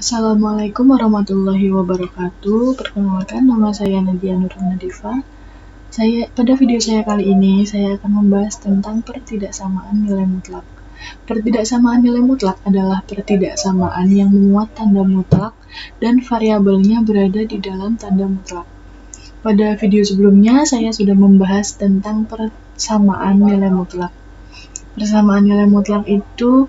Assalamualaikum warahmatullahi wabarakatuh. Perkenalkan, nama saya Nadia Nurul Nadifa. Pada video saya kali ini, saya akan membahas tentang pertidaksamaan nilai mutlak. Pertidaksamaan nilai mutlak adalah pertidaksamaan yang memuat tanda mutlak dan variabelnya berada di dalam tanda mutlak. Pada video sebelumnya, saya sudah membahas tentang persamaan nilai mutlak. Persamaan nilai mutlak itu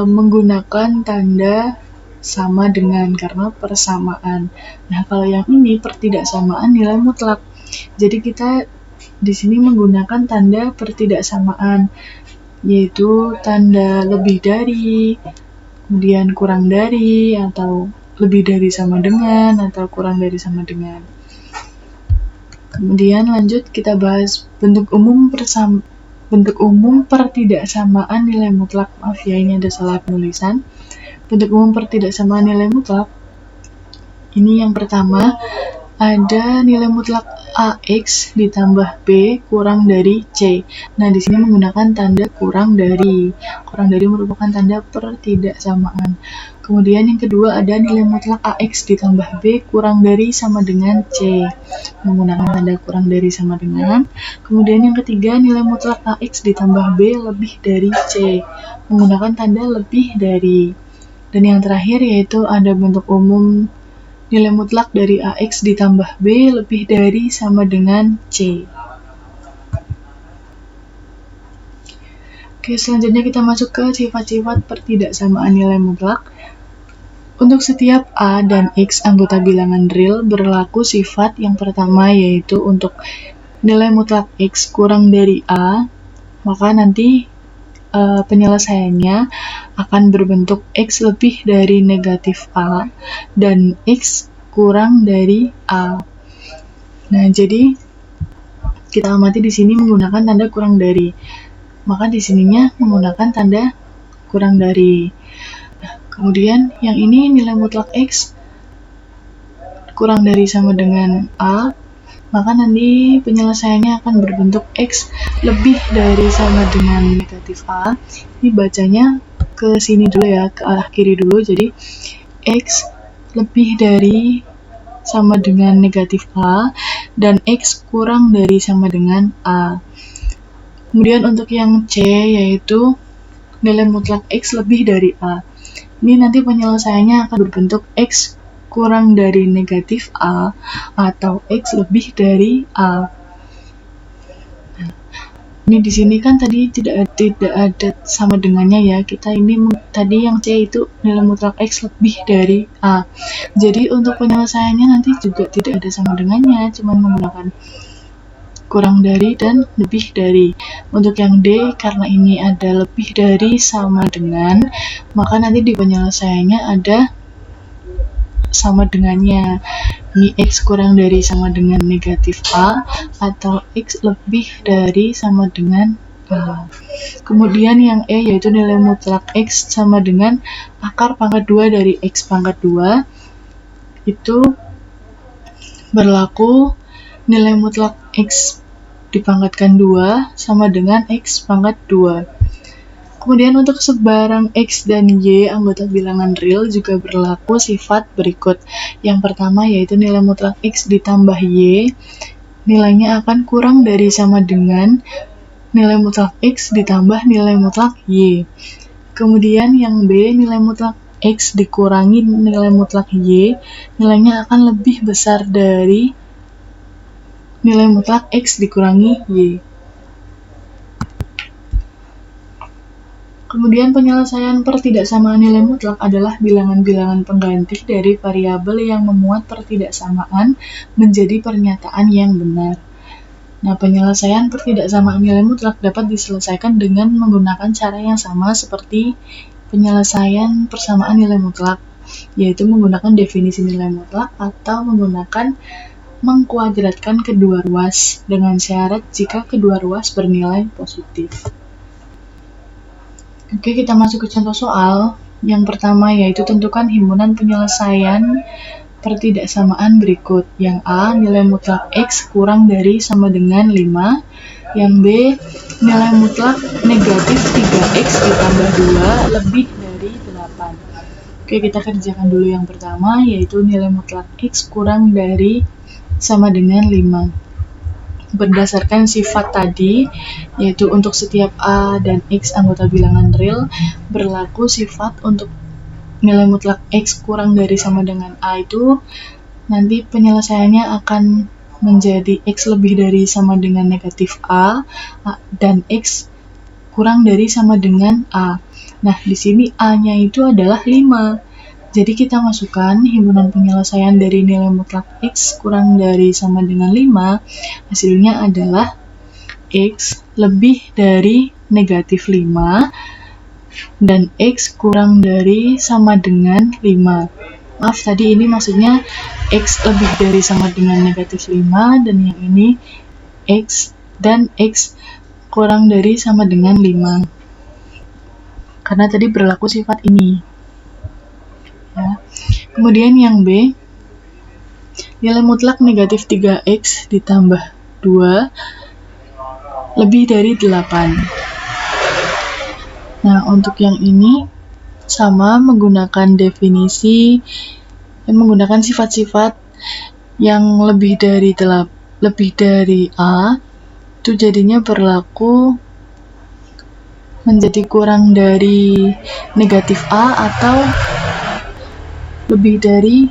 menggunakan tanda sama dengan karena persamaan. Nah, kalau yang ini pertidaksamaan nilai mutlak. Jadi kita di sini menggunakan tanda pertidaksamaan, yaitu tanda lebih dari, kemudian kurang dari, atau lebih dari sama dengan, atau kurang dari sama dengan. Kemudian lanjut kita bahas bentuk umum pertidaksamaan nilai mutlak. Maaf ya, ini ada salah penulisan. Bentuk umum pertidaksamaan nilai mutlak. Ini yang pertama, ada nilai mutlak AX ditambah B kurang dari C. Nah, di sini menggunakan tanda kurang dari. Kurang dari merupakan tanda pertidaksamaan. Kemudian yang kedua ada nilai mutlak AX ditambah B kurang dari sama dengan C. Menggunakan tanda kurang dari sama dengan. Kemudian yang ketiga nilai mutlak AX ditambah B lebih dari C. Menggunakan tanda lebih dari. Dan yang terakhir yaitu ada bentuk umum nilai mutlak dari AX ditambah B lebih dari sama dengan C. Oke, selanjutnya kita masuk ke sifat-sifat pertidaksamaan nilai mutlak. Untuk setiap A dan X anggota bilangan real berlaku sifat yang pertama, yaitu untuk nilai mutlak X kurang dari A, maka nanti penyelesaiannya akan berbentuk X lebih dari negatif A dan X kurang dari A. Nah, jadi kita amati di sini menggunakan tanda kurang dari. Maka di sininya menggunakan tanda kurang dari. Nah, kemudian yang ini nilai mutlak X kurang dari sama dengan A, maka nanti penyelesaiannya akan berbentuk X lebih dari sama dengan negatif A. Ini bacanya ke sini dulu ya, ke arah kiri dulu. Jadi X lebih dari sama dengan negatif A dan X kurang dari sama dengan A. Kemudian untuk yang C yaitu nilai mutlak X lebih dari A. Ini nanti penyelesaiannya akan berbentuk X kurang dari negatif A atau X lebih dari A. Nah, ini di sini kan tadi tidak ada sama dengannya ya. Kita ini tadi yang C itu nilai mutlak X lebih dari A. Jadi untuk penyelesaiannya nanti juga tidak ada sama dengannya, cuma menggunakan kurang dari dan lebih dari. Untuk yang D, karena ini ada lebih dari sama dengan, maka nanti di penyelesaiannya ada sama dengannya. Ini X kurang dari sama dengan negatif A atau X lebih dari sama dengan A. Kemudian yang E yaitu nilai mutlak X sama dengan akar pangkat 2 dari X pangkat 2. Itu berlaku nilai mutlak X dipangkatkan 2 sama dengan X pangkat 2. Kemudian untuk sebarang X dan Y anggota bilangan real juga berlaku sifat berikut. Yang pertama yaitu nilai mutlak X ditambah Y, nilainya akan kurang dari sama dengan nilai mutlak X ditambah nilai mutlak Y. Kemudian yang B, nilai mutlak X dikurangi nilai mutlak Y, nilainya akan lebih besar dari nilai mutlak X dikurangi Y. Kemudian penyelesaian pertidaksamaan nilai mutlak adalah bilangan-bilangan pengganti dari variabel yang memuat pertidaksamaan menjadi pernyataan yang benar. Nah, penyelesaian pertidaksamaan nilai mutlak dapat diselesaikan dengan menggunakan cara yang sama seperti penyelesaian persamaan nilai mutlak, yaitu menggunakan definisi nilai mutlak atau menggunakan mengkuadratkan kedua ruas dengan syarat jika kedua ruas bernilai positif. Oke, kita masuk ke contoh soal. Yang pertama yaitu tentukan himpunan penyelesaian pertidaksamaan berikut. Yang A, nilai mutlak X kurang dari sama dengan 5. Yang B, nilai mutlak negatif 3X ditambah 2 lebih dari 8. Oke, kita kerjakan dulu yang pertama, yaitu nilai mutlak X kurang dari sama dengan 5. Berdasarkan sifat tadi, yaitu untuk setiap A dan X anggota bilangan real, berlaku sifat untuk nilai mutlak X kurang dari sama dengan A itu, nanti penyelesaiannya akan menjadi X lebih dari sama dengan negatif A, dan X kurang dari sama dengan A. Nah, di sini A-nya itu adalah 5. Jadi kita masukkan himpunan penyelesaian dari nilai mutlak X kurang dari sama dengan 5, hasilnya adalah X lebih dari negatif 5 dan X kurang dari sama dengan 5. Maaf, tadi ini maksudnya X lebih dari sama dengan negatif 5, dan yang ini X dan X kurang dari sama dengan 5. Karena tadi berlaku sifat ini. Ya. Kemudian yang B, nilai mutlak negatif 3X ditambah 2 lebih dari 8. Nah, untuk yang ini sama menggunakan definisi, menggunakan sifat-sifat yang lebih dari A, itu jadinya berlaku menjadi kurang dari negatif A atau lebih dari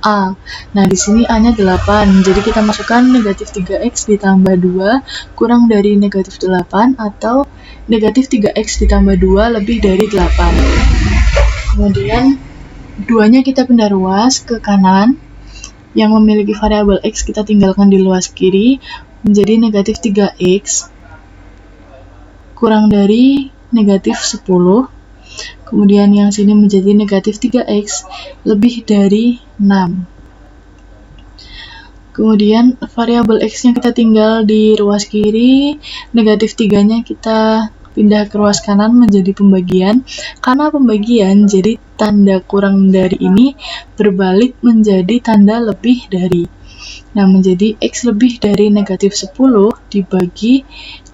A. Nah, di sini A-nya 8, jadi kita masukkan negatif 3X ditambah 2 kurang dari negatif 8 atau negatif 3X ditambah 2 lebih dari 8. Kemudian 2-nya kita pindah ruas ke kanan, yang memiliki variabel X kita tinggalkan di luas kiri, menjadi negatif 3X kurang dari negatif 10. Kemudian yang sini menjadi negatif 3X lebih dari 6. Kemudian variabel X-nya kita tinggal di ruas kiri, negatif 3-nya kita pindah ke ruas kanan menjadi pembagian. Karena pembagian, jadi tanda kurang dari ini berbalik menjadi tanda lebih dari. Nah, menjadi X lebih dari negatif 10 dibagi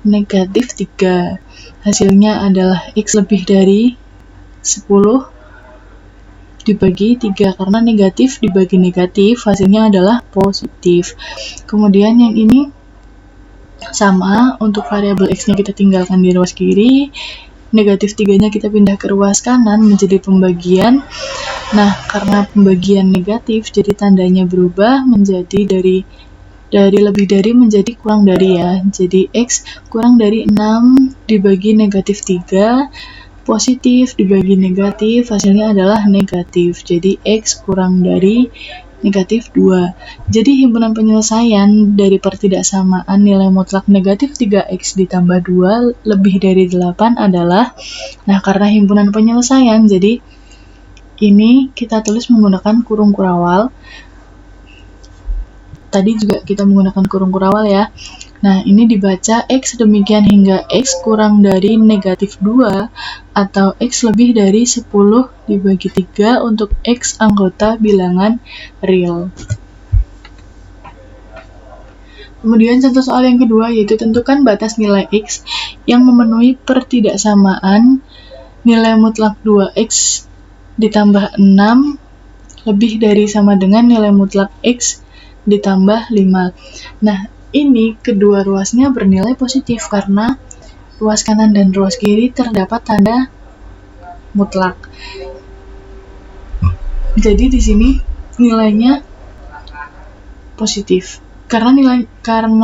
negatif 3. Hasilnya adalah X lebih dari 10 dibagi 3, karena negatif dibagi negatif hasilnya adalah positif. Kemudian yang ini sama, untuk variabel X-nya kita tinggalkan di ruas kiri, negatif 3-nya kita pindah ke ruas kanan menjadi pembagian. Nah, karena pembagian negatif, jadi tandanya berubah menjadi dari lebih dari menjadi kurang dari ya. Jadi X kurang dari 6 dibagi negatif 3, positif dibagi negatif, hasilnya adalah negatif. Jadi X kurang dari negatif 2. Jadi himpunan penyelesaian dari pertidaksamaan nilai mutlak negatif 3X ditambah 2 lebih dari 8 adalah, nah karena himpunan penyelesaian, jadi ini kita tulis menggunakan kurung kurawal. Tadi juga kita menggunakan kurung kurawal ya. Nah, ini dibaca X demikian hingga X kurang dari negatif 2 atau X lebih dari 10 dibagi 3 untuk X anggota bilangan real. Kemudian contoh soal yang kedua, yaitu tentukan batas nilai X yang memenuhi pertidaksamaan nilai mutlak 2X ditambah 6 lebih dari sama dengan nilai mutlak X ditambah 5. Nah, ini kedua ruasnya bernilai positif karena ruas kanan dan ruas kiri terdapat tanda mutlak. Jadi di sini nilainya positif. Karena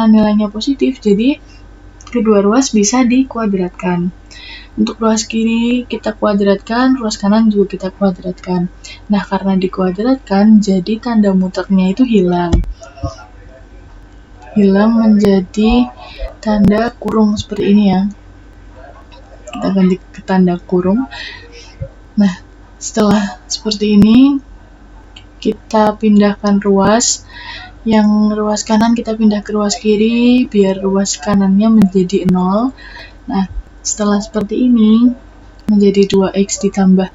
nilainya positif, jadi kedua ruas bisa dikuadratkan. Untuk ruas kiri kita kuadratkan, ruas kanan juga kita kuadratkan. Nah, karena dikuadratkan, jadi tanda mutlaknya itu hilang. Hilang menjadi tanda kurung seperti ini ya. Kita ganti ke tanda kurung. Nah, setelah seperti ini, kita pindahkan ruas. Yang ruas kanan kita pindah ke ruas kiri, biar ruas kanannya menjadi 0. Nah, setelah seperti ini, menjadi 2X ditambah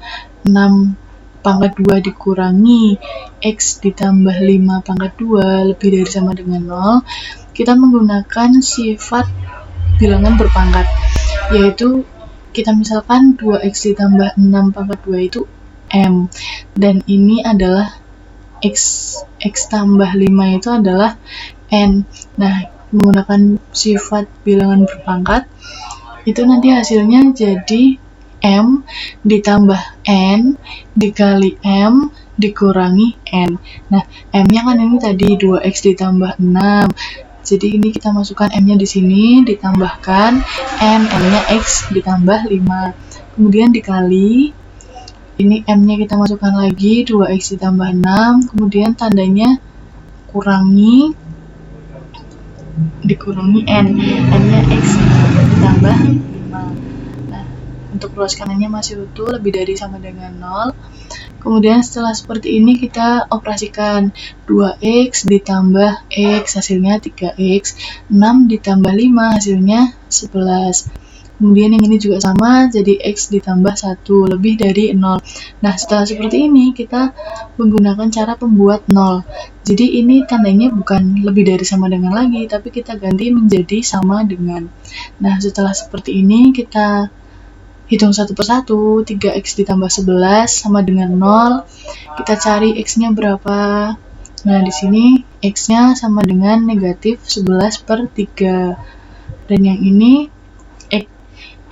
6 pangkat 2 dikurangi X ditambah 5 pangkat 2 lebih dari sama dengan 0. Kita menggunakan sifat bilangan berpangkat, yaitu kita misalkan 2X ditambah 6 pangkat 2 itu M, dan ini adalah X tambah 5 itu adalah N. Nah, menggunakan sifat bilangan berpangkat, itu nanti hasilnya jadi M ditambah N dikali M dikurangi N. Nah, M-nya kan ini tadi 2X ditambah 6. Jadi ini kita masukkan M-nya di sini, ditambahkan M-nya X ditambah 5. Kemudian dikali, ini M-nya kita masukkan lagi, 2X ditambah 6. Kemudian tandanya dikurangi N. N-nya X ditambah 5. Nah, untuk ruas kanannya masih utuh, lebih dari sama dengan 0. Kemudian setelah seperti ini kita operasikan 2X ditambah X hasilnya 3X, 6 ditambah 5 hasilnya 11. Kemudian yang ini juga sama, jadi X ditambah 1 lebih dari 0. Nah, setelah seperti ini kita menggunakan cara pembuat 0. Jadi ini tandanya bukan lebih dari sama dengan lagi, tapi kita ganti menjadi sama dengan. Nah, setelah seperti ini kita hitung satu persatu. 3X ditambah 11 sama dengan 0. Kita cari X-nya berapa. Nah, di sini X-nya sama dengan negatif 11 per 3. Dan yang ini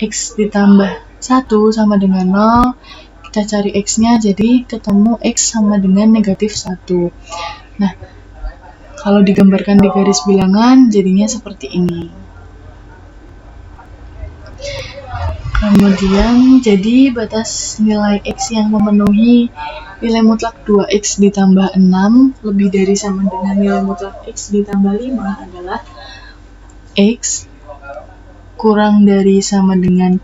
X ditambah 1 sama dengan 0. Kita cari X-nya, jadi ketemu X sama dengan negatif 1. Nah, kalau digambarkan di garis bilangan, jadinya seperti ini. Kemudian, jadi batas nilai X yang memenuhi nilai mutlak 2X ditambah 6 lebih dari sama dengan nilai mutlak X ditambah 5 adalah X kurang dari sama dengan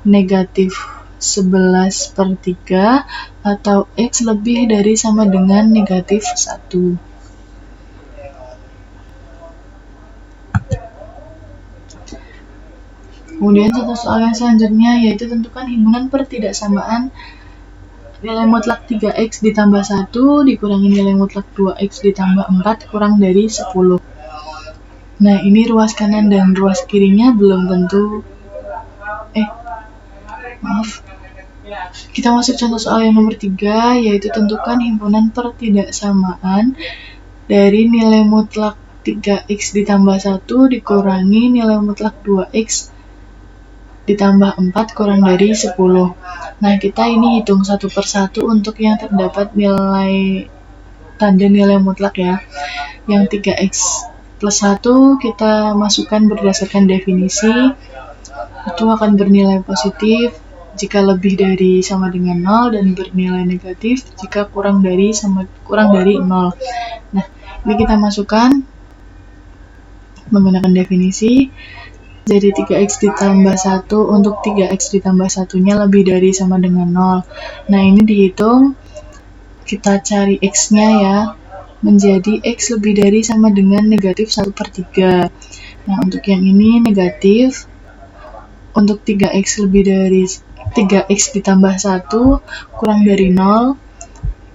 negatif 11 per 3 atau X lebih dari sama dengan negatif 1. Kemudian satu soal yang selanjutnya yaitu tentukan himpunan pertidaksamaan nilai mutlak 3X ditambah 1 dikurangi nilai mutlak 2X ditambah 4 kurang dari 10. Nah, ini ruas kanan dan ruas kirinya belum tentu. Kita masuk contoh soal yang nomor 3, yaitu tentukan himpunan pertidaksamaan dari nilai mutlak 3X ditambah 1 dikurangi nilai mutlak 2X ditambah 4 kurang dari 10. Nah, kita ini hitung satu persatu untuk yang terdapat nilai tanda nilai mutlak ya. Yang 3X plus 1 kita masukkan berdasarkan definisi, itu akan bernilai positif jika lebih dari sama dengan 0 dan bernilai negatif jika kurang dari 0. Nah, ini kita masukkan menggunakan definisi. Jadi 3X ditambah 1 untuk 3X ditambah 1-nya lebih dari sama dengan 0. Nah, ini dihitung, kita cari X-nya ya, menjadi X lebih dari sama dengan negatif 1 per 3. Nah, untuk yang ini negatif, untuk 3X lebih dari 3X ditambah 1 kurang dari 0,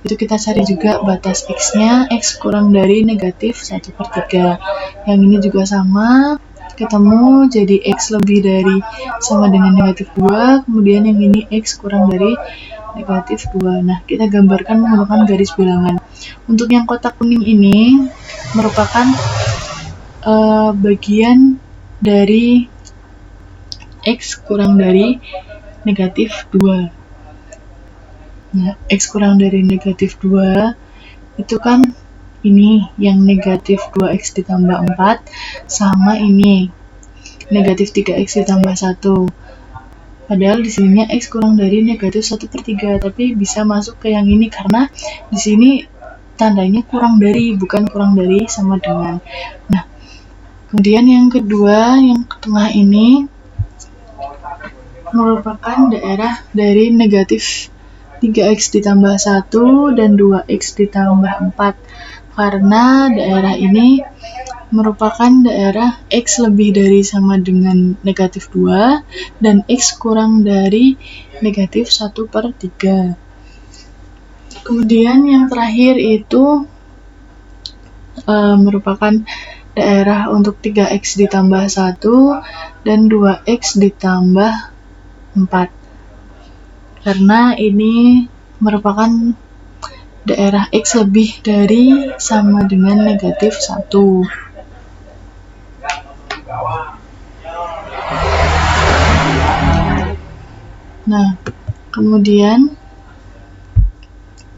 itu kita cari juga batas X-nya, X kurang dari negatif 1 per 3. Yang ini juga sama, ketemu jadi X lebih dari sama dengan negatif 2, kemudian yang ini X kurang dari negatif 2. Nah, kita gambarkan menggunakan garis bilangan. Untuk yang kotak kuning ini merupakan bagian dari X kurang dari negatif 2. Nah, X kurang dari negatif 2 itu kan ini yang negatif 2X ditambah 4 sama ini negatif 3X ditambah 1. Padahal di sininya X kurang dari negatif 1 per 3, tapi bisa masuk ke yang ini karena di sini tandanya kurang dari, bukan kurang dari sama dengan. Nah, kemudian yang kedua, yang ke tengah ini merupakan daerah dari negatif 3X ditambah 1 dan 2X ditambah 4. Karena daerah ini merupakan daerah X lebih dari sama dengan negatif 2 dan X kurang dari negatif 1 per 3. Kemudian yang terakhir itu merupakan daerah untuk 3X ditambah 1 dan 2X ditambah 4. Karena ini merupakan daerah X lebih dari sama dengan negatif 1. Nah, kemudian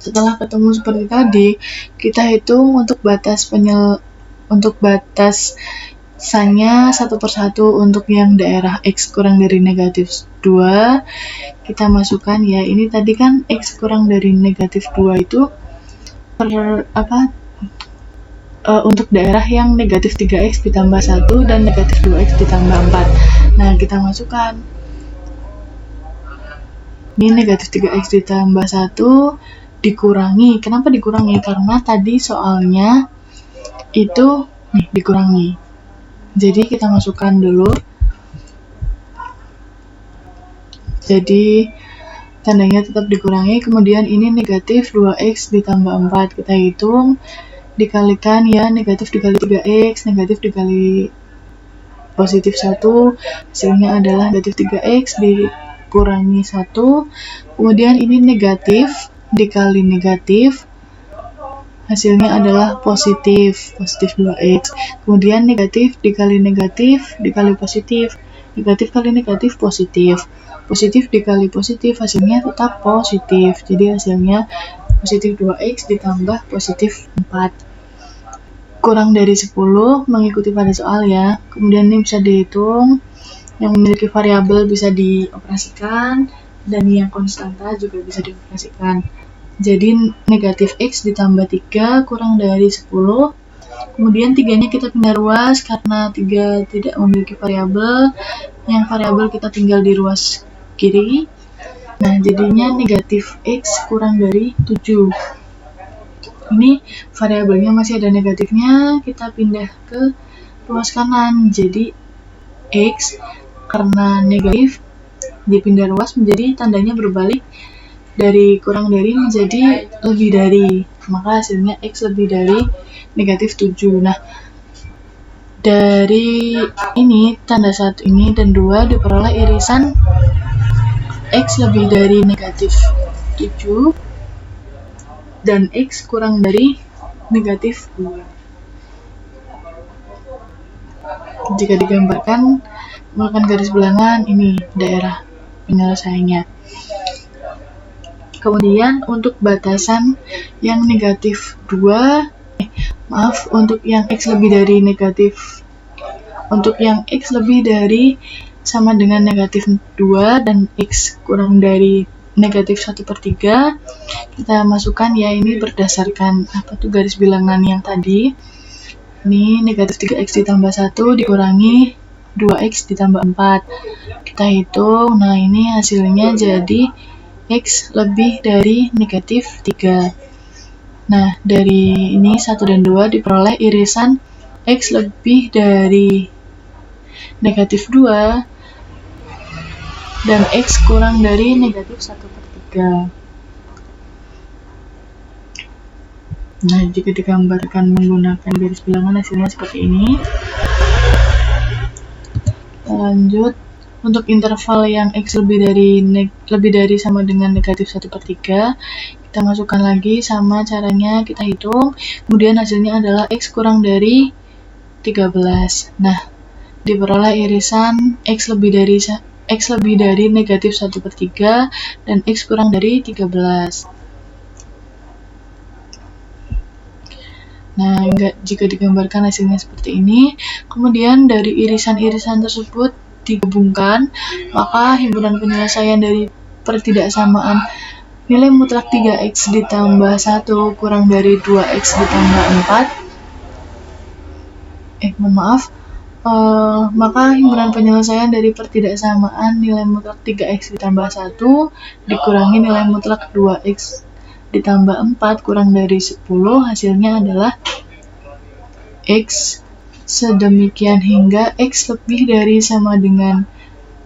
setelah ketemu seperti tadi, kita hitung untuk batasannya satu persatu. Untuk yang daerah X kurang dari negatif 2, kita masukkan ya, ini tadi kan X kurang dari negatif 2 itu untuk daerah yang negatif 3X ditambah 1 dan negatif 2X ditambah 4. Nah, kita masukkan. Ini negatif 3X ditambah 1 dikurangi. Kenapa dikurangi? Karena tadi soalnya itu dikurangi. Jadi kita masukkan dulu. Jadi tandanya tetap dikurangi. Kemudian ini negatif 2X ditambah 4. Kita hitung. Dikalikan ya, negatif dikali 3X, negatif dikali positif 1, hasilnya adalah negatif 3X dikurangi 1. Kemudian ini negatif dikali negatif, hasilnya adalah positif 2X. Kemudian negatif dikali negatif dikali positif, negatif kali negatif positif, positif dikali positif, hasilnya tetap positif. Jadi hasilnya positif 2X ditambah positif 4. Kurang dari 10 mengikuti pada soal ya. Kemudian ini bisa dihitung. Yang memiliki variabel bisa dioperasikan, dan yang konstanta juga bisa dioperasikan. Jadi negatif X ditambah 3 kurang dari 10. Kemudian 3-nya kita pindah ruas karena 3 tidak memiliki variabel. Yang variabel kita tinggal di ruas kiri. Nah, jadinya negatif X kurang dari 7. Ini variabelnya masih ada negatifnya, kita pindah ke ruas kanan. Jadi X karena negatif dipindah ruas menjadi tandanya berbalik, dari kurang dari menjadi lebih dari, maka hasilnya X lebih dari negatif 7. Nah, dari ini tanda 1 ini dan 2 diperoleh irisan X lebih dari negatif 7 dan X kurang dari negatif 2. Jika digambarkan menggunakan garis bilangan, ini daerah penyelesaiannya. Kemudian untuk batasan yang negatif 2, untuk yang X lebih dari negatif, untuk yang X lebih dari sama dengan negatif 2 dan X kurang dari negatif 1/3, kita masukkan ya, ini berdasarkan garis bilangan yang tadi. Ini negatif 3X ditambah 1 dikurangi 2X ditambah 4. Kita hitung, nah ini hasilnya jadi X lebih dari negatif 3. Nah, dari ini 1 dan 2 diperoleh irisan X lebih dari negatif 2 dan X kurang dari negatif 1/3. Nah, jika digambarkan menggunakan garis bilangan hasilnya seperti ini. Lanjut, untuk interval yang X lebih dari sama dengan negatif 1/3, kita masukkan lagi sama caranya, kita hitung, kemudian hasilnya adalah X kurang dari 13. Nah, diperoleh irisan X lebih dari negatif 1/3 dan X kurang dari 13. Nah, jika digambarkan hasilnya seperti ini, kemudian dari irisan-irisan tersebut digabungkan, maka himpunan penyelesaian dari pertidaksamaan nilai mutlak 3X ditambah 1 kurang dari 2X ditambah 4, maka himpunan penyelesaian dari pertidaksamaan nilai mutlak 3X ditambah 1 dikurangi nilai mutlak 2X ditambah 4 kurang dari 10, hasilnya adalah X sedemikian hingga X lebih dari sama dengan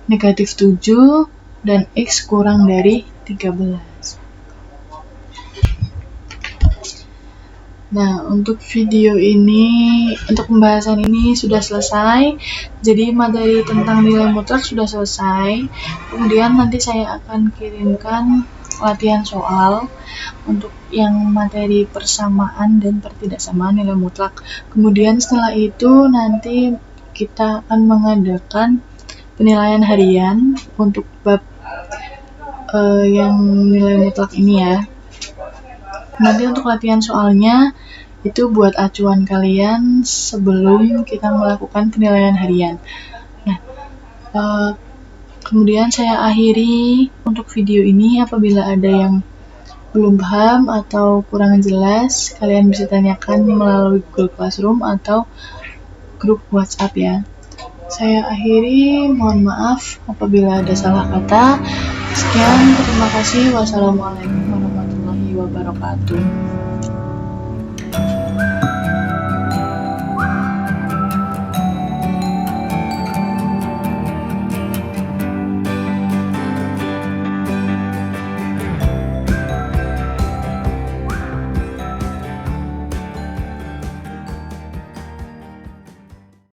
negatif 7 dan X kurang dari 13. Nah, untuk video ini, untuk pembahasan ini sudah selesai. Jadi materi tentang nilai mutlak sudah selesai. Kemudian nanti saya akan kirimkan latihan soal untuk yang materi persamaan dan pertidaksamaan nilai mutlak. Kemudian setelah itu nanti kita akan mengadakan penilaian harian untuk bab yang nilai mutlak ini ya. Nanti untuk latihan soalnya itu buat acuan kalian sebelum kita melakukan penilaian harian. Nah, kemudian saya akhiri untuk video ini. Apabila ada yang belum paham atau kurang jelas, kalian bisa tanyakan melalui Google Classroom atau grup WhatsApp ya. Saya akhiri, mohon maaf apabila ada salah kata. Sekian, terima kasih. Wassalamualaikum warahmatullahi wabarakatuh.